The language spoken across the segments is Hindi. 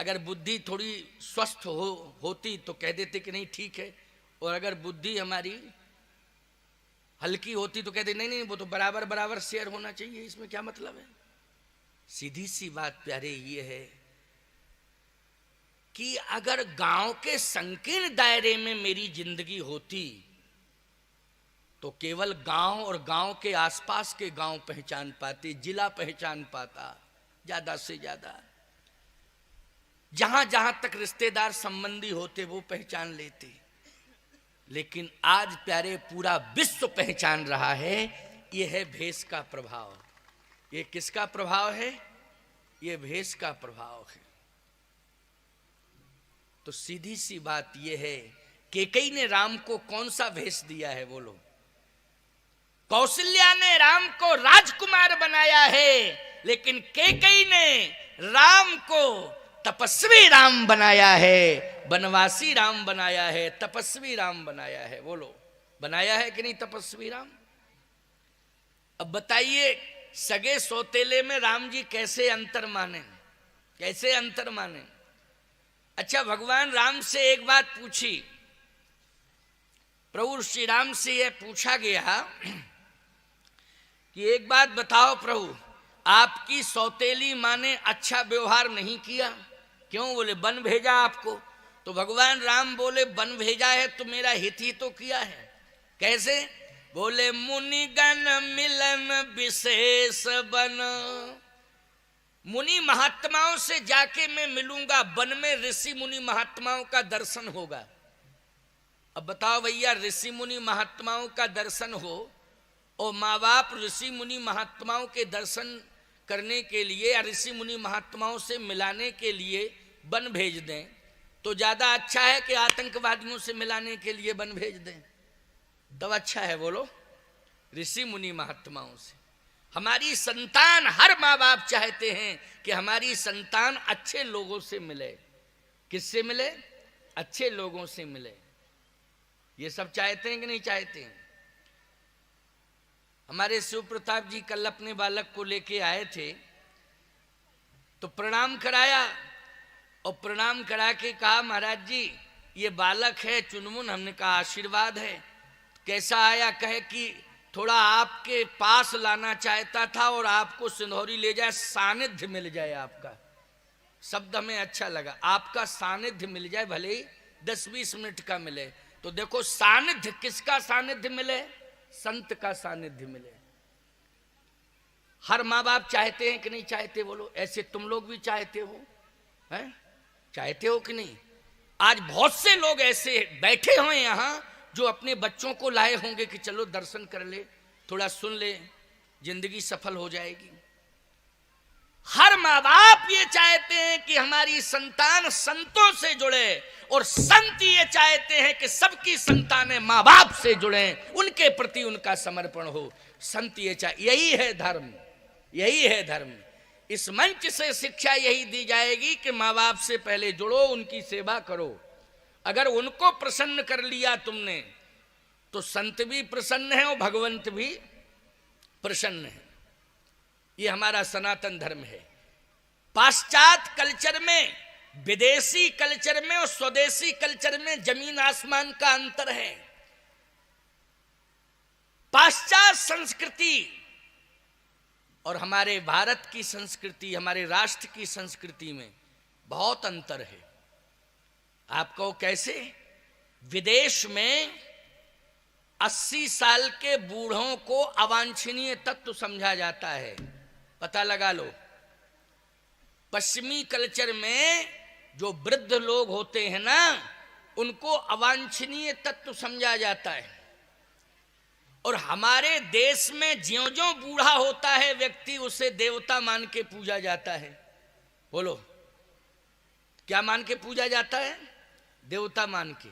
अगर बुद्धि थोड़ी स्वस्थ होती तो कह देते कि नहीं ठीक है, और अगर बुद्धि हमारी हल्की होती तो कहते नहीं नहीं वो तो बराबर बराबर शेयर होना चाहिए, इसमें क्या मतलब है। सीधी सी बात प्यारे ये है कि अगर गांव के संकीर्ण दायरे में मेरी जिंदगी होती तो केवल गांव और गांव के आसपास के गांव पहचान पाते, जिला पहचान पाता ज्यादा से ज्यादा, जहां जहां तक रिश्तेदार संबंधी होते वो पहचान लेते। लेकिन आज प्यारे पूरा विश्व पहचान रहा है, यह है भेष का प्रभाव। ये किसका प्रभाव है? ये भेष का प्रभाव है। तो सीधी सी बात यह है, कैकेयी ने राम को कौन सा भेष दिया है बोलो? कौशल्या ने राम को राजकुमार बनाया है, लेकिन कैकेयी ने राम को तपस्वी राम बनाया है, वनवासी राम बनाया है, तपस्वी राम बनाया है। बोलो बनाया है कि नहीं तपस्वी राम? अब बताइए सगे सौतेले में राम जी कैसे अंतर माने, कैसे अंतर माने? अच्छा, भगवान राम से एक बात पूछी, प्रभु श्री राम से यह पूछा गया कि एक बात बताओ प्रभु, आपकी सौतेली माँ ने अच्छा व्यवहार नहीं किया, क्यों? बोले वन भेजा आपको। तो भगवान राम बोले वन भेजा है तो मेरा हित ही तो किया है। कैसे? बोले मुनिगण मिलन विशेष बन, मुनि महात्माओं से जाके मैं मिलूंगा, वन में ऋषि मुनि महात्माओं का दर्शन होगा। अब बताओ भैया, ऋषि मुनि महात्माओं का दर्शन हो और माँ बाप ऋषि मुनि महात्माओं के दर्शन करने के लिए या ऋषि मुनि महात्माओं से मिलाने के लिए वन भेज दें तो ज्यादा अच्छा है कि आतंकवादियों से मिलाने के लिए वन भेज दें? तब अच्छा है बोलो ऋषि मुनि महात्माओं से। हमारी संतान, हर माँ बाप चाहते हैं कि हमारी संतान अच्छे लोगों से मिले। किससे मिले? अच्छे लोगों से मिले। ये सब चाहते हैं कि नहीं चाहते हैं? हमारे शिव प्रताप जी कल अपने बालक को लेके आए थे तो प्रणाम कराया, और प्रणाम करा के कहा महाराज जी ये बालक है चुनमुन। हमने कहा आशीर्वाद है। कैसा आया? कहे कि थोड़ा आपके पास लाना चाहता था और आपको सिंदौरी ले जाए, सानिध्य मिल जाए आपका। शब्द हमें अच्छा लगा, आपका सानिध्य मिल जाए, भले ही 10-20 मिनट का मिले। तो देखो सानिध्य, किसका सानिध्य मिले? संत का सानिध्य मिले। हर माँ बाप चाहते हैं कि नहीं चाहते बोलो? ऐसे तुम लोग भी चाहते हो, हैं? चाहते हो कि नहीं? आज बहुत से लोग ऐसे बैठे हुए यहाँ जो अपने बच्चों को लाए होंगे कि चलो दर्शन कर ले, थोड़ा सुन ले, जिंदगी सफल हो जाएगी। हर माँ बाप ये चाहते हैं कि हमारी संतान संतों से जुड़े, और संत ये चाहते हैं कि सबकी संतानें माँ बाप से जुड़े, उनके प्रति उनका समर्पण हो। संत ये चाहे, यही है धर्म, यही है धर्म। इस मंच से शिक्षा यही दी जाएगी कि माँ बाप से पहले जुड़ो, उनकी सेवा करो। अगर उनको प्रसन्न कर लिया तुमने तो संत भी प्रसन्न है और भगवंत भी प्रसन्न है। ये हमारा सनातन धर्म है। पाश्चात्य कल्चर में, विदेशी कल्चर में और स्वदेशी कल्चर में जमीन आसमान का अंतर है। पाश्चात्य संस्कृति और हमारे भारत की संस्कृति, हमारे राष्ट्र की संस्कृति में बहुत अंतर है। आपको कैसे? विदेश में 80 साल के बूढ़ों को अवांछनीय तत्व समझा जाता है, पता लगा लो। पश्चिमी कल्चर में जो वृद्ध लोग होते हैं ना, उनको अवांछनीय तत्व समझा जाता है। और हमारे देश में ज्यों ज्यों बूढ़ा होता है व्यक्ति, उसे देवता मान के पूजा जाता है। बोलो क्या मान के पूजा जाता है? देवता मान के।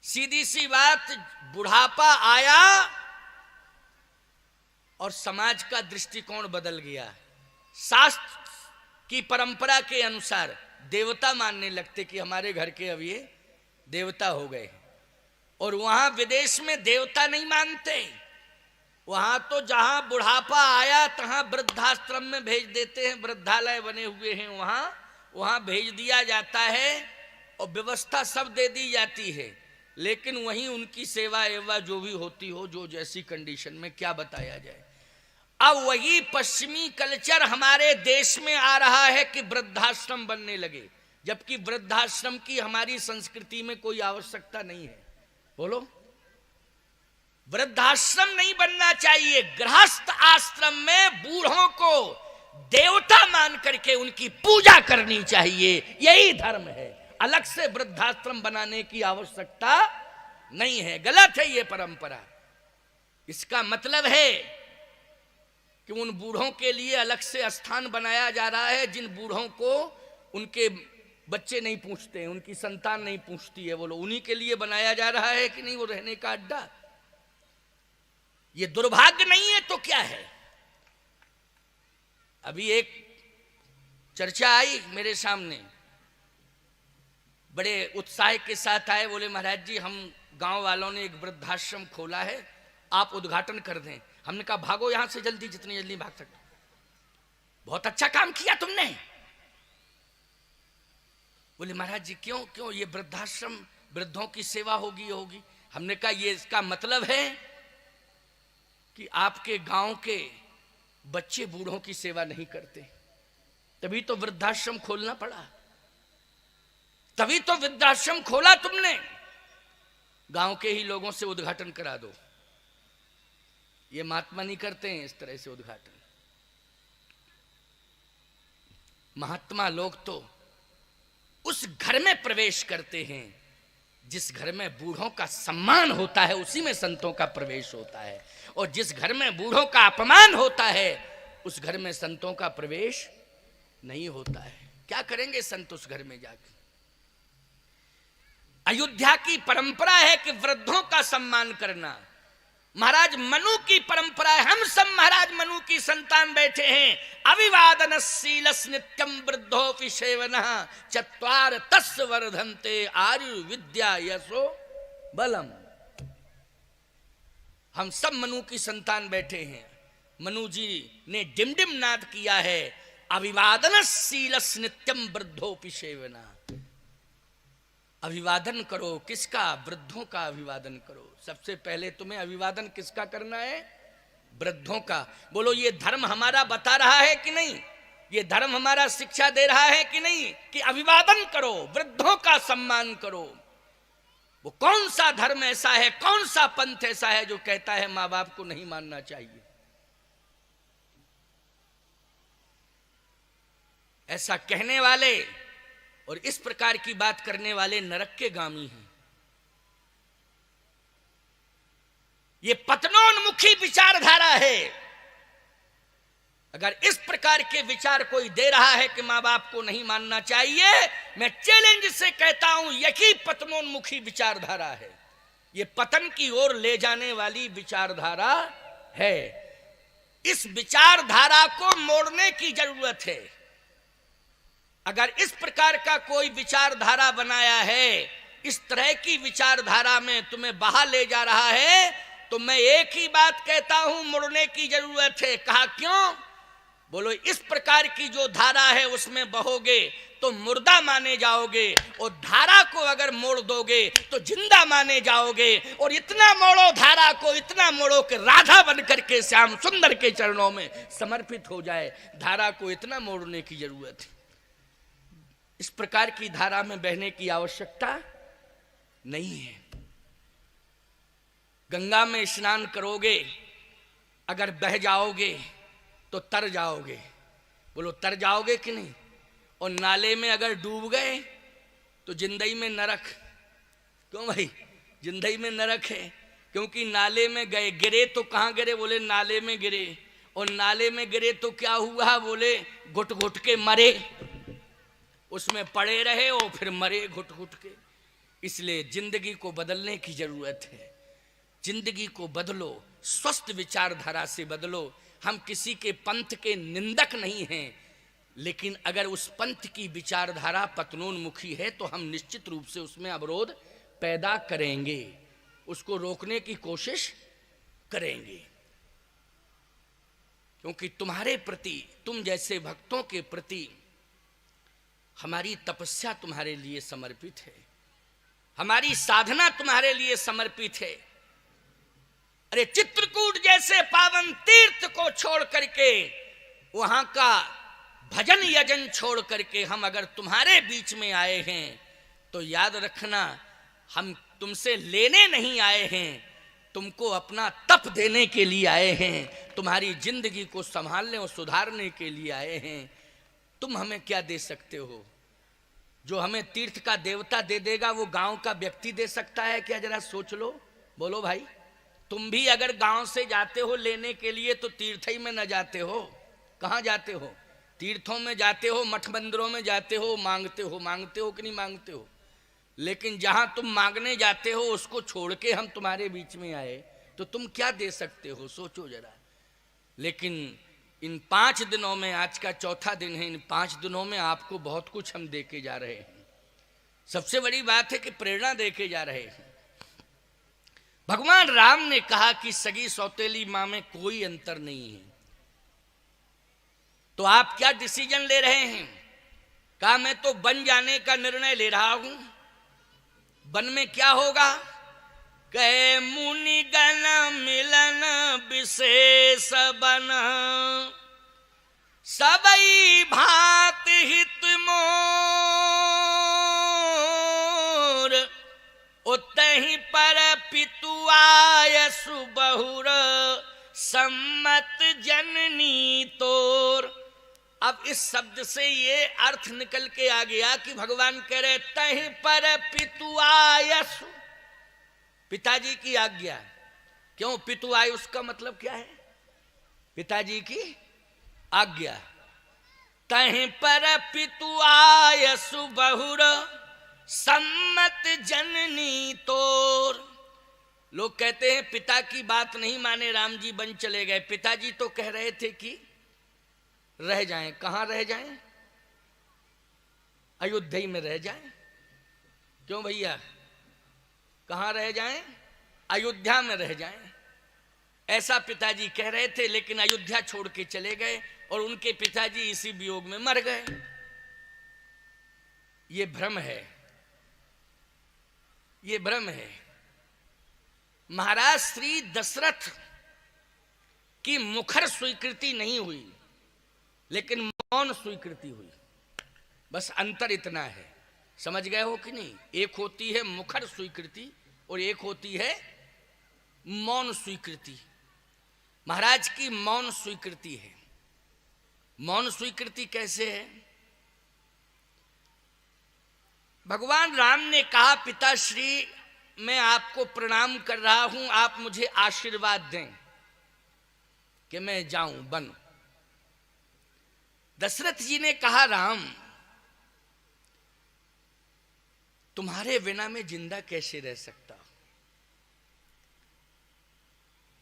सीधी सी बात, बुढ़ापा आया और समाज का दृष्टिकोण बदल गया। शास्त्र की परंपरा के अनुसार देवता मानने लगते कि हमारे घर के अब ये देवता हो गए। और वहां विदेश में देवता नहीं मानते, वहां तो जहां बुढ़ापा आया तहां वृद्धाश्रम में भेज देते हैं, वृद्धालय बने हुए हैं वहां, वहां भेज दिया जाता है और व्यवस्था सब दे दी जाती है, लेकिन वहीं उनकी सेवा एवं जो भी होती हो, जो जैसी कंडीशन में, क्या बताया जाए। अब वही पश्चिमी कल्चर हमारे देश में आ रहा है कि वृद्धाश्रम बनने लगे, जबकि वृद्धाश्रम की हमारी संस्कृति में कोई आवश्यकता नहीं है। बोलो, वृद्धाश्रम नहीं बनना चाहिए। गृहस्थ आश्रम में बूढ़ों को देवता मान करके उनकी पूजा करनी चाहिए, यही धर्म है। अलग से वृद्धाश्रम बनाने की आवश्यकता नहीं है। गलत है ये परंपरा। इसका मतलब है कि उन बूढ़ों के लिए अलग से स्थान बनाया जा रहा है जिन बूढ़ों को उनके बच्चे नहीं पूछते हैं, उनकी संतान नहीं पूछती है। बोलो, उन्हीं के लिए बनाया जा रहा है कि नहीं वो रहने का अड्डा? ये दुर्भाग्य नहीं है तो क्या है? अभी एक चर्चा आई मेरे सामने, बड़े उत्साह के साथ आए, बोले महाराज जी हम गांव वालों ने एक वृद्धाश्रम खोला है, आप उद्घाटन कर दें। हमने कहा भागो यहां से जल्दी, जितनी जल्दी भाग सकते। बहुत अच्छा काम किया तुमने। बोले महाराज जी क्यों क्यों, ये वृद्धाश्रम वृद्धों की सेवा होगी। हमने कहा ये इसका मतलब है कि आपके गांव के बच्चे बूढ़ों की सेवा नहीं करते, तभी तो वृद्धाश्रम खोलना पड़ा, तभी तो वृद्धाश्रम खोला तुमने। गांव के ही लोगों से उद्घाटन करा दो। ये महात्मा नहीं करते हैं इस तरह से उद्घाटन। महात्मा लोग तो उस घर में प्रवेश करते हैं जिस घर में बूढ़ों का सम्मान होता है, उसी में संतों का प्रवेश होता है। और जिस घर में बूढ़ों का अपमान होता है उस घर में संतों का प्रवेश नहीं होता है। क्या करेंगे संत उस घर में जाकर? अयोध्या की परंपरा है कि वृद्धों का सम्मान करना। महाराज मनु की परंपरा है। हम सब महाराज मनु की संतान बैठे हैं। अभिवादन शीलस नित्यम वृद्धोपि सेवनः चत्वार तस्य वर्धन्ते आयु विद्या यशो बलम। हम सब मनु की संतान बैठे हैं। मनु जी ने डिमडिम नाद किया है, अभिवादन शीलस नित्यम वृद्धोपि सेवनः। अभिवादन करो, किसका? वृद्धों का अभिवादन करो। सबसे पहले तुम्हें अभिवादन किसका करना है? वृद्धों का। बोलो, ये धर्म हमारा बता रहा है कि नहीं? ये धर्म हमारा शिक्षा दे रहा है कि नहीं कि अभिवादन करो, वृद्धों का सम्मान करो? वो कौन सा धर्म ऐसा है, कौन सा पंथ ऐसा है जो कहता है मां बाप को नहीं मानना चाहिए? ऐसा कहने वाले और इस प्रकार की बात करने वाले नरक के गामी हैं। ये पतनोन्मुखी विचारधारा है। अगर इस प्रकार के विचार कोई दे रहा है कि मां बाप को नहीं मानना चाहिए, मैं चैलेंज से कहता हूं यही पतनोन्मुखी विचारधारा है। ये पतन की ओर ले जाने वाली विचारधारा है। इस विचारधारा को मोड़ने की जरूरत है। अगर इस प्रकार का कोई विचारधारा बनाया है, इस तरह की विचारधारा में तुम्हें बहा ले जा रहा है, तो मैं एक ही बात कहता हूं, मुड़ने की जरूरत है। कहा क्यों? बोलो, इस प्रकार की जो धारा है उसमें बहोगे तो मुर्दा माने जाओगे, और धारा को अगर मोड़ दोगे तो जिंदा माने जाओगे। और इतना मोड़ो धारा को, इतना मोड़ो कि राधा बन करके श्याम सुंदर के चरणों में समर्पित हो जाए। धारा को इतना मोड़ने की जरूरत है। इस प्रकार की धारा में बहने की आवश्यकता नहीं है। गंगा में स्नान करोगे, अगर बह जाओगे तो तर जाओगे। बोलो, तर जाओगे कि नहीं? और नाले में अगर डूब गए तो जिंदगी में नरक। क्यों भाई? जिंदगी में नरक है, क्योंकि नाले में गए, गिरे तो कहां गिरे? बोले नाले में गिरे। और नाले में गिरे तो क्या हुआ? बोले घुट घुट के मरे। उसमें पड़े रहे और फिर मरे घुट घुट के। इसलिए जिंदगी को बदलने की जरूरत है। जिंदगी को बदलो, स्वस्थ विचारधारा से बदलो। हम किसी के पंथ के निंदक नहीं हैं, लेकिन अगर उस पंथ की विचारधारा पतनोन्मुखी है तो हम निश्चित रूप से उसमें अवरोध पैदा करेंगे, उसको रोकने की कोशिश करेंगे। क्योंकि तुम्हारे प्रति, तुम जैसे भक्तों के प्रति हमारी तपस्या तुम्हारे लिए समर्पित है, हमारी साधना तुम्हारे लिए समर्पित है। अरे चित्रकूट जैसे पावन तीर्थ को छोड़ करके, वहां का भजन यजन छोड़ करके हम अगर तुम्हारे बीच में आए हैं तो याद रखना, हम तुमसे लेने नहीं आए हैं, तुमको अपना तप देने के लिए आए हैं, तुम्हारी जिंदगी को संभालने और सुधारने के लिए आए हैं। तुम हमें क्या दे सकते हो? जो हमें तीर्थ का देवता दे देगा वो गांव का व्यक्ति दे सकता है क्या? जरा सोच लो, बोलो भाई। तुम भी अगर गांव से जाते हो लेने के लिए तो तीर्थ ही में न जाते हो, कहाँ जाते हो? तीर्थों में जाते हो, मठ मंदिरों में जाते हो, मांगते हो कि नहीं मांगते हो? लेकिन जहां तुम मांगने जाते हो उसको छोड़ के हम तुम्हारे बीच में आए तो तुम क्या दे सकते हो? सोचो जरा। लेकिन इन 5 दिनों में, आज का चौथा दिन है, इन 5 दिनों में आपको बहुत कुछ हम देके जा रहे हैं। सबसे बड़ी बात है कि प्रेरणा देके जा रहे हैं। भगवान राम ने कहा कि सगी सौतेली मां में कोई अंतर नहीं है, तो आप क्या डिसीजन ले रहे हैं? कहा मैं तो बन जाने का निर्णय ले रहा हूं। वन में क्या होगा? कहे मुनि गण मिलन विशेष बन, सबई भात हित मोर, उतहि पर पितुआय सुबहुर, सम्मत जननी तोर। अब इस शब्द से ये अर्थ निकल के आ गया कि भगवान कह रहे तहि पर पितुआयस, पिताजी की आज्ञा। क्यों पितुआयुष का मतलब क्या है? पिताजी की आज्ञा। तहि पर पितुआयस बहुर, सम्मत जननी तोर। लोग कहते हैं पिता की बात नहीं माने राम जी वन चले गए। पिताजी तो कह रहे थे कि रह जाएं। कहां रह जाएं? अयोध्या में रह जाएं। क्यों भैया? कहां रह जाएं? अयोध्या में रह जाएं। ऐसा पिताजी कह रहे थे, लेकिन अयोध्या छोड़ के चले गए और उनके पिताजी इसी वियोग में मर गए। ये भ्रम है, ये भ्रम है। महाराज श्री दशरथ की मुखर स्वीकृति नहीं हुई, लेकिन मौन स्वीकृति हुई। बस अंतर इतना है। समझ गए हो कि नहीं? एक होती है मुखर स्वीकृति और एक होती है मौन स्वीकृति। महाराज की मौन स्वीकृति है। मौन स्वीकृति कैसे है? भगवान राम ने कहा पिताश्री मैं आपको प्रणाम कर रहा हूं, आप मुझे आशीर्वाद दें कि मैं जाऊं वन। दशरथ जी ने कहा राम तुम्हारे बिना मैं जिंदा कैसे रह सकता?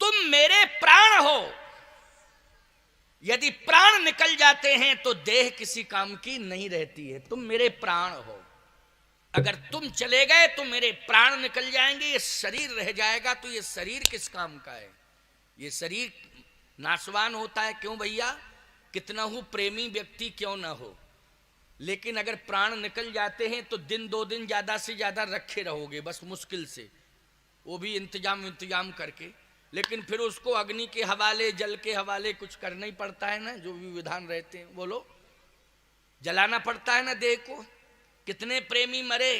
तुम मेरे प्राण हो। यदि प्राण निकल जाते हैं तो देह किसी काम की नहीं रहती है। तुम मेरे प्राण हो, अगर तुम चले गए तो मेरे प्राण निकल जाएंगे, ये शरीर रह जाएगा, तो ये शरीर किस काम का है? ये शरीर नाशवान होता है। क्यों भैया? कितना ही प्रेमी व्यक्ति क्यों ना हो, लेकिन अगर प्राण निकल जाते हैं तो दिन 2 दिन ज्यादा से ज्यादा रखे रहोगे, बस मुश्किल से, वो भी इंतजाम करके। लेकिन फिर उसको अग्नि के हवाले, जल के हवाले कुछ करना ही पड़ता है ना, जो भी विधान रहते हैं। बोलो, जलाना पड़ता है ना देह को। कितने प्रेमी मरे,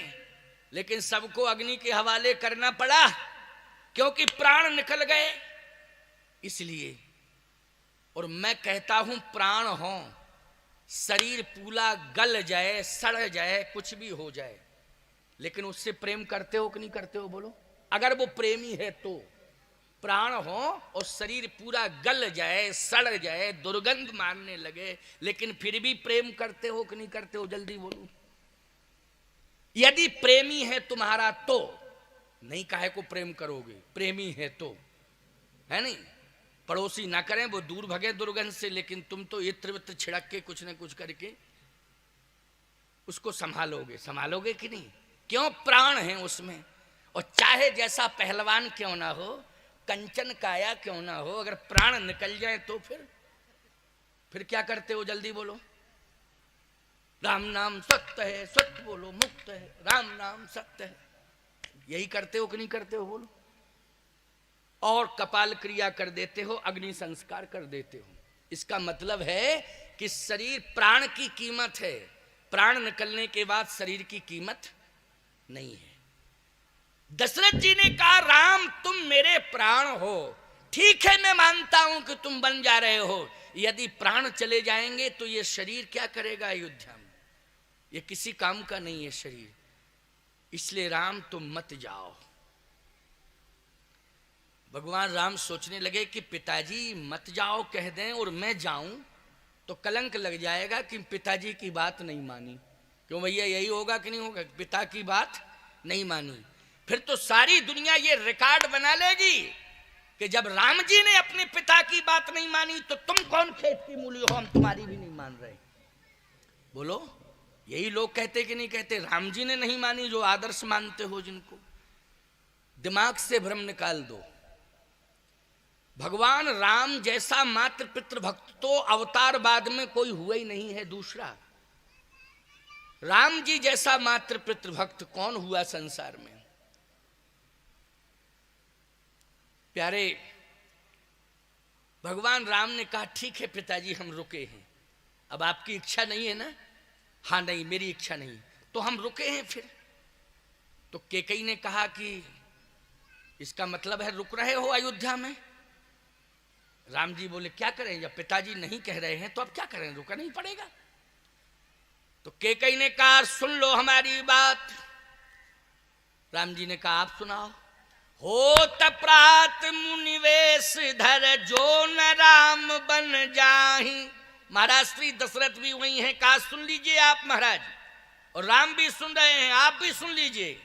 लेकिन सबको अग्नि के हवाले करना पड़ा, क्योंकि प्राण निकल गए। इसलिए, और मैं कहता हूं प्राण हो, शरीर पूरा गल जाए, सड़ जाए, कुछ भी हो जाए, लेकिन उससे प्रेम करते हो कि नहीं करते हो? बोलो, अगर वो प्रेमी है तो। प्राण हो और शरीर पूरा गल जाए, सड़ जाए, दुर्गंध मारने लगे, लेकिन फिर भी प्रेम करते हो कि नहीं करते हो? जल्दी बोलो। यदि प्रेमी है तुम्हारा तो, नहीं काहे को प्रेम करोगे? प्रेमी है तो, है नहीं? पड़ोसी ना करें, वो दूर भगे दुर्गंध से, लेकिन तुम तो इत्र वित्र छिड़क के कुछ न कुछ करके उसको संभालोगे कि नहीं? क्यों? प्राण है उसमें। और चाहे जैसा पहलवान क्यों ना हो, कंचन काया क्यों ना हो, अगर प्राण निकल जाए तो फिर क्या करते हो? जल्दी बोलो। राम नाम सत्य है, सत्य बोलो मुक्त है, राम नाम सत्य है। यही करते हो कि नहीं करते हो बोलो? और कपाल क्रिया कर देते हो, अग्नि संस्कार कर देते हो। इसका मतलब है कि शरीर प्राण की कीमत है, प्राण निकलने के बाद शरीर की कीमत नहीं है। दशरथ जी ने कहा राम तुम मेरे प्राण हो, ठीक है मैं मानता हूं कि तुम बन जा रहे हो, यदि प्राण चले जाएंगे तो ये शरीर क्या करेगा अयोध्या में? ये किसी काम का नहीं है शरीर, इसलिए राम तुम मत जाओ। भगवान राम सोचने लगे कि पिताजी मत जाओ कह दें और मैं जाऊं तो कलंक लग जाएगा कि पिताजी की बात नहीं मानी। क्यों भैया, यही होगा कि नहीं होगा? पिता की बात नहीं मानी, फिर तो सारी दुनिया ये रिकॉर्ड बना लेगी कि जब राम जी ने अपने पिता की बात नहीं मानी तो तुम कौन खेत की मूली हो, हम तुम्हारी भी नहीं मान रहे। बोलो, यही लोग कहते कि नहीं कहते? राम जी ने नहीं मानी जो आदर्श मानते हो जिनको। दिमाग से भ्रम निकाल दो। भगवान राम जैसा मातृ पितृ भक्त तो अवतार बाद में कोई हुआ ही नहीं है दूसरा। राम जी जैसा मातृ पितृ भक्त कौन हुआ संसार में? प्यारे, भगवान राम ने कहा ठीक है पिताजी हम रुके हैं, अब आपकी इच्छा नहीं है ना? हाँ नहीं, मेरी इच्छा नहीं, तो हम रुके हैं फिर। तो कैकेयी ने कहा कि इसका मतलब है रुक रहे हो अयोध्या में? राम जी बोले क्या करें, जब पिताजी नहीं कह रहे हैं तो अब क्या करें, रुकना नहीं पड़ेगा। तो कैकेयी ने कहा सुन लो हमारी बात। राम जी ने कहा आप सुनाओ। होत प्रात मुनिवेश धर जो न राम बन जाहि। महाराज श्री दशरथ भी वही हैं, कहा सुन लीजिए आप महाराज, और राम भी सुन रहे हैं, आप भी सुन लीजिए।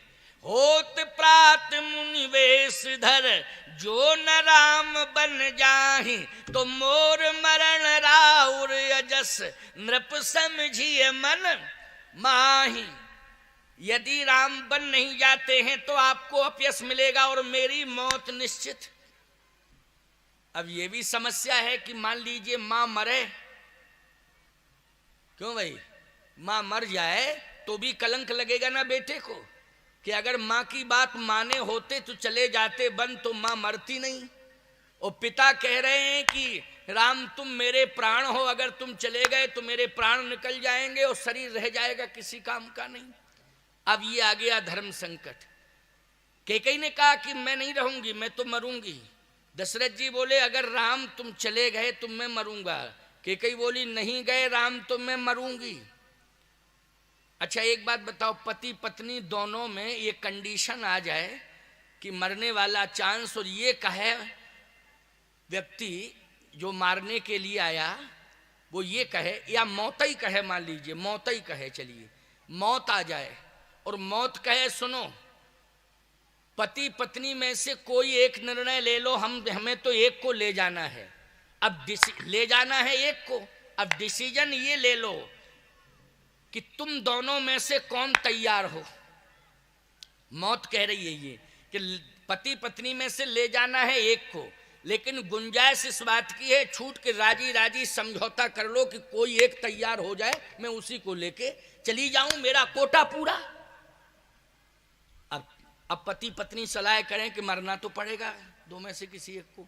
होत प्रात मुनिवेश धर जो न राम बन जाहि, तो मोर मरण राउर यजस नृप समझिए मन माहि। यदि राम बन नहीं जाते हैं तो आपको अपयश मिलेगा और मेरी मौत निश्चित। अब ये भी समस्या है कि मान लीजिए मां मरे, क्यों भाई, मां मर जाए तो भी कलंक लगेगा ना बेटे को, कि अगर मां की बात माने होते तो चले जाते बन तो मां मरती नहीं। और पिता कह रहे हैं कि राम तुम मेरे प्राण हो, अगर तुम चले गए तो मेरे प्राण निकल जाएंगे और शरीर रह जाएगा किसी काम का नहीं। अब ये आ गया धर्म संकट। कैकेयी ने कहा कि मैं नहीं रहूंगी, मैं तो मरूंगी। दशरथ जी बोले अगर राम तुम चले गए तो मैं मरूंगा। कैकेयी बोली नहीं गए राम तो मैं मरूंगी। अच्छा एक बात बताओ, पति पत्नी दोनों में ये कंडीशन आ जाए कि मरने वाला चांस, और ये कहे व्यक्ति जो मारने के लिए आया वो ये कहे, या मौत ही कहे, मान लीजिए मौत ही कहे, चलिए मौत आ जाए और मौत कहे सुनो पति पत्नी में से कोई एक निर्णय ले लो, हमें तो एक को ले जाना है। अब ले जाना है एक को, अब डिसीजन ये ले लो कि तुम दोनों में से कौन तैयार हो। मौत कह रही है ये कि पति पत्नी में से ले जाना है एक को, लेकिन गुंजाइश इस बात की है छूट के राजी राजी समझौता कर लो कि कोई एक तैयार हो जाए, मैं उसी को लेके चली जाऊं, मेरा कोटा पूरा। अब पति पत्नी सलाह करें कि मरना तो पड़ेगा दो में से किसी एक को,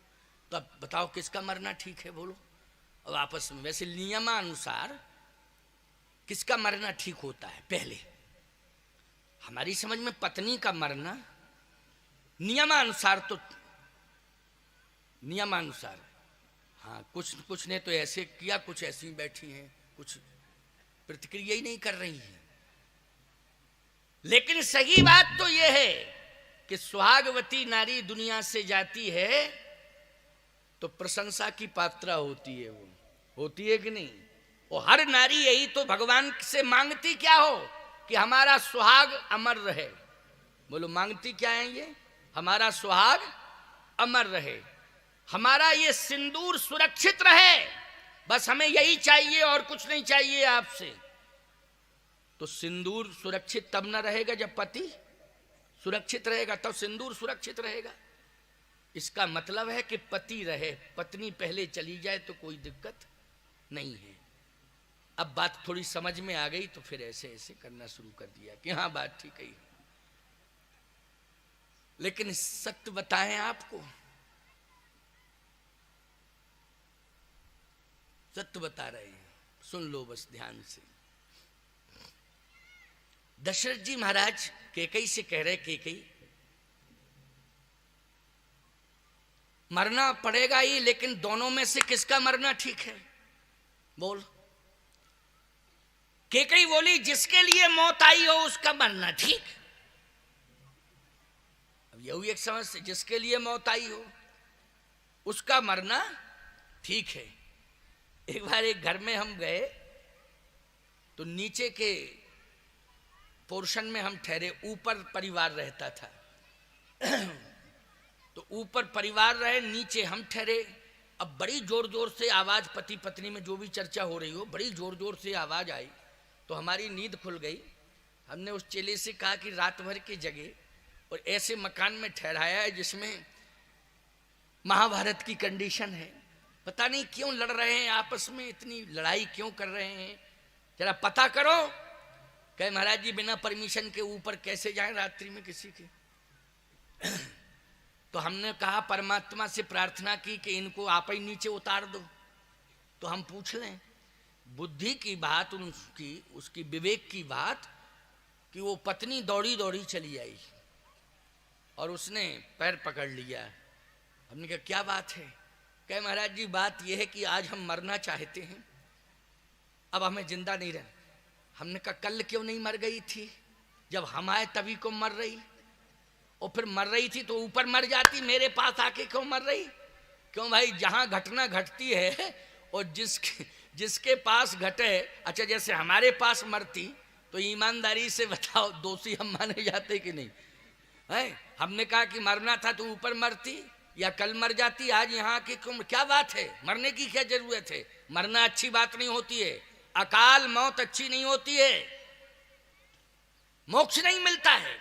तो अब बताओ किसका मरना ठीक है बोलो। अब आपस में वैसे नियमानुसार किसका मरना ठीक होता है? पहले हमारी समझ में पत्नी का मरना नियमानुसार, तो नियमानुसार हाँ, कुछ ने तो ऐसे किया, कुछ ऐसी बैठी हैं, कुछ प्रतिक्रिया ही नहीं कर रही हैं। लेकिन सही बात तो यह है कि सुहागवती नारी दुनिया से जाती है तो प्रशंसा की पात्रा होती है, वो होती है कि नहीं? और हर नारी यही तो भगवान से मांगती क्या हो कि हमारा सुहाग अमर रहे। बोलो मांगती क्या है ये? हमारा सुहाग अमर रहे, हमारा ये सिंदूर सुरक्षित रहे, बस हमें यही चाहिए और कुछ नहीं चाहिए आपसे। तो सिंदूर सुरक्षित तब न रहेगा जब पति सुरक्षित रहेगा, तब सिंदूर सुरक्षित रहेगा। इसका मतलब है कि पति रहे, पत्नी पहले चली जाए तो कोई दिक्कत नहीं है। अब बात थोड़ी समझ में आ गई तो फिर ऐसे ऐसे करना शुरू कर दिया कि हाँ बात ठीक है। लेकिन सत्य बताएं आपको, सत्य बता रहे हैं, सुन लो बस ध्यान से। दशरथ जी महाराज कैकई से कह रहे, कैकई मरना पड़ेगा ही, लेकिन दोनों में से किसका मरना ठीक है बोल। कैकई बोली जिसके लिए मौत आई हो उसका मरना ठीक। अब यही एक समझ से, जिसके लिए मौत आई हो उसका मरना ठीक है। एक बार एक घर में हम गए तो नीचे के पोर्शन में हम ठहरे, ऊपर परिवार रहता था तो ऊपर परिवार रहे, नीचे हम ठहरे। अब बड़ी जोर जोर से आवाज, पति पत्नी में जो भी चर्चा हो रही हो, बड़ी जोर जोर से आवाज आई तो हमारी नींद खुल गई। हमने उस चेले से कहा कि रात भर की जगह और ऐसे मकान में ठहराया है जिसमें महाभारत की कंडीशन है, पता नहीं क्यों लड़ रहे हैं आपस में, इतनी लड़ाई क्यों कर रहे हैं, जरा पता करो। कहे महाराज जी बिना परमिशन के ऊपर कैसे जाएं रात्रि में किसी के। तो हमने कहा परमात्मा से प्रार्थना की कि इनको आप ही नीचे उतार दो। तो हम पूछ लें, बुद्धि की बात उसकी, उसकी विवेक की बात, कि वो पत्नी दौड़ी दौड़ी चली आई और उसने पैर पकड़ लिया। हमने कहा क्या बात है। कहे महाराज जी बात यह है कि आज हम मरना चाहते हैं, अब हमें जिंदा नहीं रहना। हमने कहा कल क्यों नहीं मर गई थी, जब हम आए तभी को मर रही, और फिर मर रही थी तो ऊपर मर जाती, मेरे पास आके क्यों मर रही। क्यों भाई, जहां घटना घटती है और जिसके पास घटे, अच्छा जैसे हमारे पास मरती तो ईमानदारी से बताओ दोषी हम माने जाते कि नहीं है। हमने कहा कि मरना था तो ऊपर मरती या कल मर जाती, आज यहाँ की क्यों, क्या बात है, मरने की क्या जरूरत है। मरना अच्छी बात नहीं होती है, अकाल मौत अच्छी नहीं होती है, मोक्ष नहीं मिलता है,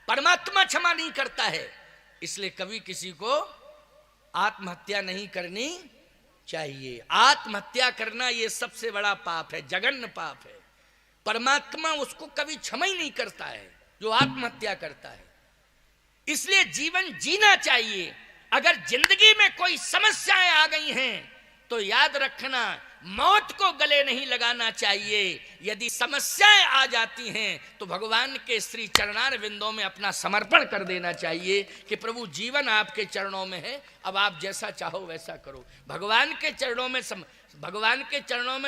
परमात्मा क्षमा नहीं करता है। इसलिए कभी किसी को आत्महत्या नहीं करनी चाहिए। आत्महत्या करना ये सबसे बड़ा पाप है, जघन्य पाप है। परमात्मा उसको कभी क्षमा ही नहीं करता है जो आत्महत्या करता है। इसलिए जीवन जीना चाहिए। अगर जिंदगी में कोई समस्याएं आ गई हैं तो याद रखना, मौत को गले नहीं लगाना चाहिए। यदि समस्याएं आ जाती हैं तो भगवान के श्री चरणार विंदों में अपना समर्पण कर देना चाहिए कि प्रभु जीवन आपके चरणों में है, अब आप जैसा चाहो वैसा करो। भगवान के चरणों में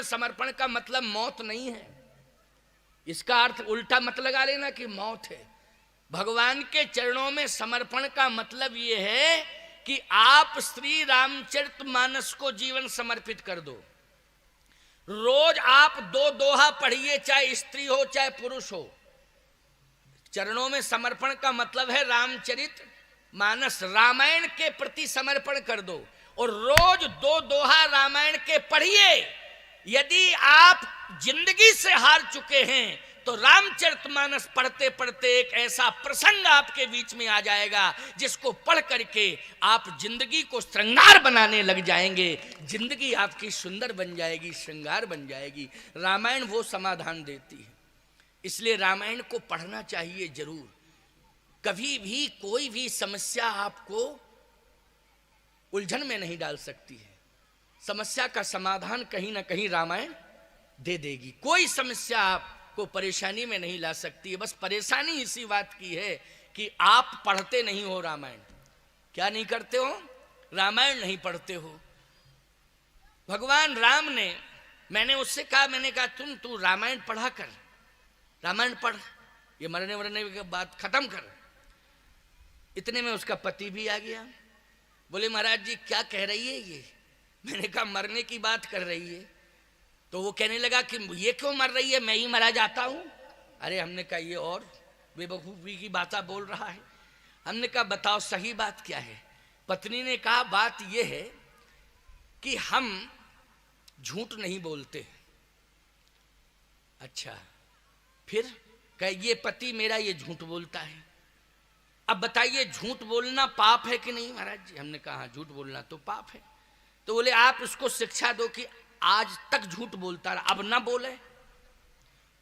समर्पण का मतलब मौत नहीं है, इसका अर्थ उल्टा मत लगा लेना कि मौत है। भगवान के चरणों में समर्पण का मतलब यह है कि आप श्री रामचरितमानस को जीवन समर्पित कर दो। रोज आप 2 दोहा पढ़िए, चाहे स्त्री हो चाहे पुरुष हो। चरणों में समर्पण का मतलब है रामचरित मानस, रामायण के प्रति समर्पण कर दो और रोज 2 दोहा रामायण के पढ़िए। यदि आप जिंदगी से हार चुके हैं तो रामचरितमानस पढ़ते पढ़ते एक ऐसा प्रसंग आपके बीच में आ जाएगा जिसको पढ़ करके आप जिंदगी को श्रृंगार बनाने लग जाएंगे। जिंदगी आपकी सुंदर बन जाएगी, श्रृंगार बन जाएगी। रामायण वो समाधान देती है, इसलिए रामायण को पढ़ना चाहिए जरूर। कभी भी कोई भी समस्या आपको उलझन में नहीं डाल सकती है, समस्या का समाधान कहीं ना कहीं रामायण दे देगी। कोई समस्या आपको परेशानी में नहीं ला सकती है। बस परेशानी इसी बात की है कि आप पढ़ते नहीं हो रामायण। क्या नहीं करते हो? रामायण नहीं पढ़ते हो। भगवान राम ने, मैंने उससे कहा, मैंने कहा तू रामायण पढ़ा कर, रामायण पढ़, ये मरने वरने की बात खत्म कर। इतने में उसका पति भी आ गया। बोले महाराज जी क्या कह रही है ये? मैंने कहा मरने की बात कर रही है। तो वो कहने लगा कि ये क्यों मर रही है, मैं ही मरा जाता हूं। अरे हमने कहा ये और बेवकूफी की बातें बोल रहा है। हमने कहा बताओ सही बात क्या है। पत्नी ने कहा बात ये है कि हम झूठ नहीं बोलते। अच्छा फिर? कहे ये पति मेरा ये झूठ बोलता है। अब बताइए झूठ बोलना पाप है कि नहीं महाराज जी? हमने कहा हाँ झूठ बोलना तो पाप है। तो बोले आप उसको शिक्षा दो कि आज तक झूठ बोलता रहा, अब ना बोले।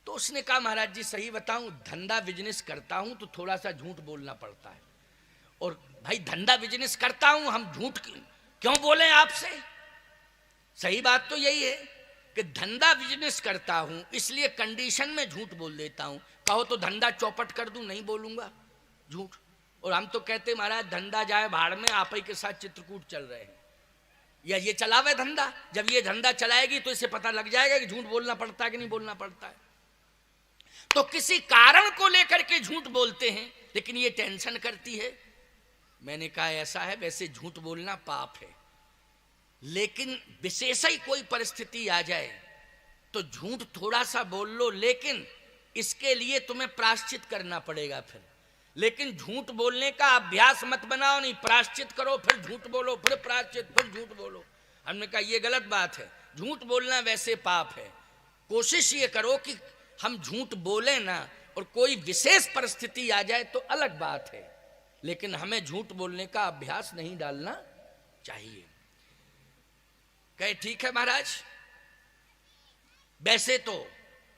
तो उसने कहा महाराज जी सही बताऊं, धंधा बिजनेस करता हूं तो थोड़ा सा झूठ बोलना पड़ता है। और भाई धंधा बिजनेस करता हूं, हम झूठ क्यों बोले आपसे? सही बात तो यही है कि धंधा बिजनेस करता हूं इसलिए कंडीशन में झूठ बोल देता हूं। कहो तो धंधा चौपट कर दूं, नहीं बोलूंगा झूठ। और हम तो कहते महाराज धंधा जाए भाड़ में, आप ही के साथ चित्रकूट चल रहे हैं, या ये चलावे धंधा। जब ये धंधा चलाएगी तो इसे पता लग जाएगा कि झूठ बोलना पड़ता है कि नहीं बोलना पड़ता है। तो किसी कारण को लेकर के झूठ बोलते हैं, लेकिन ये टेंशन करती है। मैंने कहा ऐसा है, वैसे झूठ बोलना पाप है, लेकिन विशेष ही कोई परिस्थिति आ जाए तो झूठ थोड़ा सा बोल लो, लेकिन इसके लिए तुम्हें प्रायश्चित करना पड़ेगा फिर। लेकिन झूठ बोलने का अभ्यास मत बनाओ, नहीं प्रायश्चित करो फिर झूठ बोलो, फिर प्रायश्चित फिर झूठ बोलो। हमने कहा ये गलत बात है, झूठ बोलना वैसे पाप है। कोशिश ये करो कि हम झूठ बोले ना, और कोई विशेष परिस्थिति आ जाए तो अलग बात है, लेकिन हमें झूठ बोलने का अभ्यास नहीं डालना चाहिए। कहे ठीक है महाराज, वैसे तो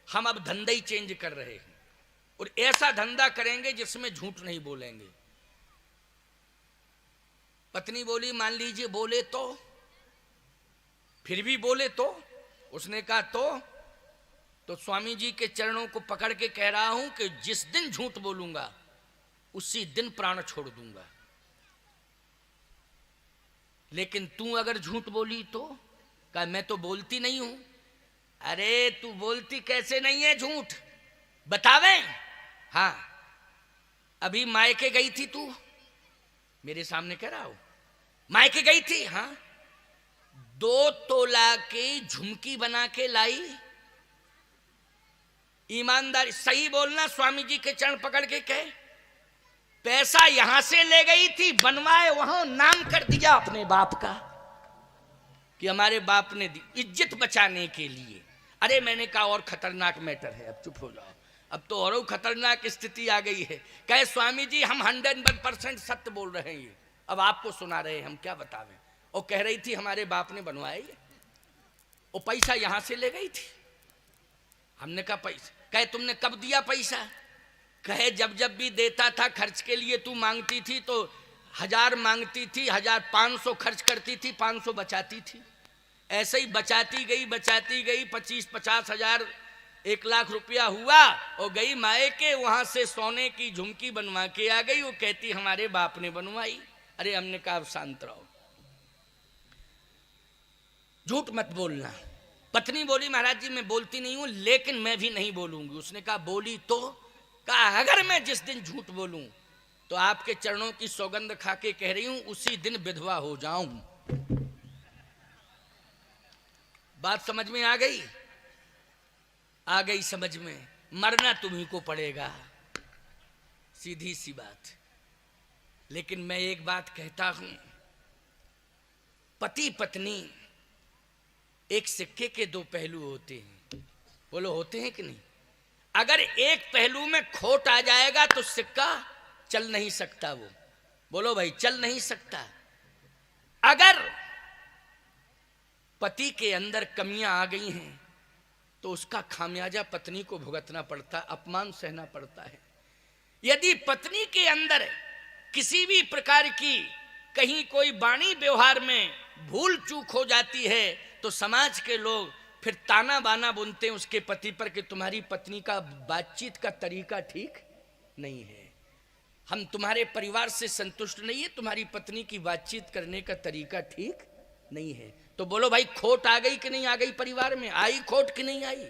हम अब धंधा ही चेंज कर रहे हैं और ऐसा धंधा करेंगे जिसमें झूठ नहीं बोलेंगे। पत्नी बोली मान लीजिए बोले तो, फिर भी बोले तो? उसने कहा तो स्वामी जी के चरणों को पकड़ के कह रहा हूं कि जिस दिन झूठ बोलूंगा उसी दिन प्राण छोड़ दूंगा। लेकिन तू अगर झूठ बोली तो? कहा मैं तो बोलती नहीं हूं। अरे तू बोलती कैसे नहीं है झूठ, बतावे? हाँ, अभी मायके गई थी तू, मेरे सामने कह रहा हो, मायके गई थी? हाँ। 2 तोला की झुमकी बना के लाई? ईमानदारी सही बोलना, स्वामी जी के चरण पकड़ के कहे। पैसा यहां से ले गई थी, बनवाए वहां, नाम कर दिया अपने बाप का कि हमारे बाप ने दी, इज्जत बचाने के लिए। अरे मैंने कहा और खतरनाक मैटर है, अब चुप हो जाओ, अब तो और खतरनाक स्थिति आ गई है। कहे स्वामी जी हम 101% सत्य बोल रहे हैं, अब आपको सुना रहे हैं, हम क्या बतावें। और कह रही थी हमारे बाप ने बनवाए, वो पैसा यहां से ले गई थी। हमने कहा पैसा? कहे तुमने कब दिया पैसा? कहे जब जब भी देता था खर्च के लिए, तू मांगती थी तो 1000 मांगती थी, 1500 खर्च करती थी, 500 बचाती थी। ऐसे ही बचाती गई 25-50 हजार, 1 लाख रुपया हुआ, और गई मायके, वहां से सोने की झुमकी बनवा के आ गई। वो कहती हमारे बाप ने बनवाई। अरे हमने कहा शांत रहो, झूठ मत बोलना। पत्नी बोली महाराज जी मैं बोलती नहीं हूं, लेकिन मैं भी नहीं बोलूंगी। उसने कहा बोली तो? कहा अगर मैं जिस दिन झूठ बोलूं तो आपके चरणों की सौगंध खा के कह रही हूं उसी दिन विधवा हो जाऊं। बात समझ में आ गई? आ गई समझ में। मरना तुम्ही को पड़ेगा, सीधी सी बात। लेकिन मैं एक बात कहता हूं, पति पत्नी एक सिक्के के 2 पहलू होते हैं। बोलो होते हैं कि नहीं? अगर एक पहलू में खोट आ जाएगा तो सिक्का चल नहीं सकता। वो बोलो भाई, चल नहीं सकता। अगर पति के अंदर कमियां आ गई हैं तो उसका खामियाजा पत्नी को भुगतना पड़ता है, अपमान सहना पड़ता है। यदि पत्नी के अंदर किसी भी प्रकार की कहीं कोई वाणी व्यवहार में भूल चूक हो जाती है तो समाज के लोग फिर ताना बाना बुनते हैं उसके पति पर कि तुम्हारी पत्नी का बातचीत का तरीका ठीक नहीं है, हम तुम्हारे परिवार से संतुष्ट नहीं है, तुम्हारी पत्नी की बातचीत करने का तरीका ठीक नहीं है। तो बोलो भाई, खोट आ गई कि नहीं आ गई? परिवार में आई खोट कि नहीं आई?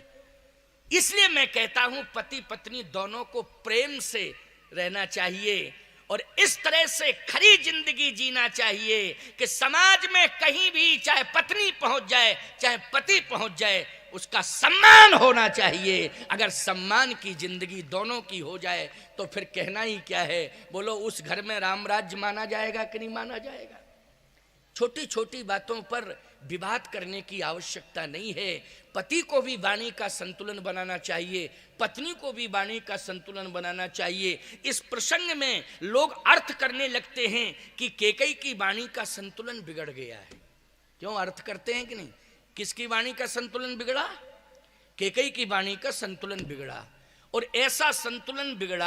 इसलिए मैं कहता हूं पति पत्नी दोनों को प्रेम से रहना चाहिए और इस तरह से खरी जिंदगी जीना चाहिए कि समाज में कहीं भी चाहे पत्नी पहुंच जाए चाहे पति पहुंच जाए, उसका सम्मान होना चाहिए। अगर सम्मान की जिंदगी दोनों की हो जाए तो फिर कहना ही क्या है। बोलो, उस घर में राम राज्य माना जाएगा कि नहीं माना जाएगा? छोटी छोटी बातों पर विवाद करने की आवश्यकता नहीं है। पति को भी वाणी का संतुलन बनाना चाहिए, पत्नी को भी वाणी का संतुलन बनाना चाहिए। इस प्रसंग में लोग अर्थ करने लगते हैं कि कैकेयी की वाणी का संतुलन बिगड़ गया है। क्यों अर्थ करते हैं कि नहीं? किसकी वाणी का संतुलन बिगड़ा? कैकेयी की वाणी का संतुलन बिगड़ा। और ऐसा संतुलन बिगड़ा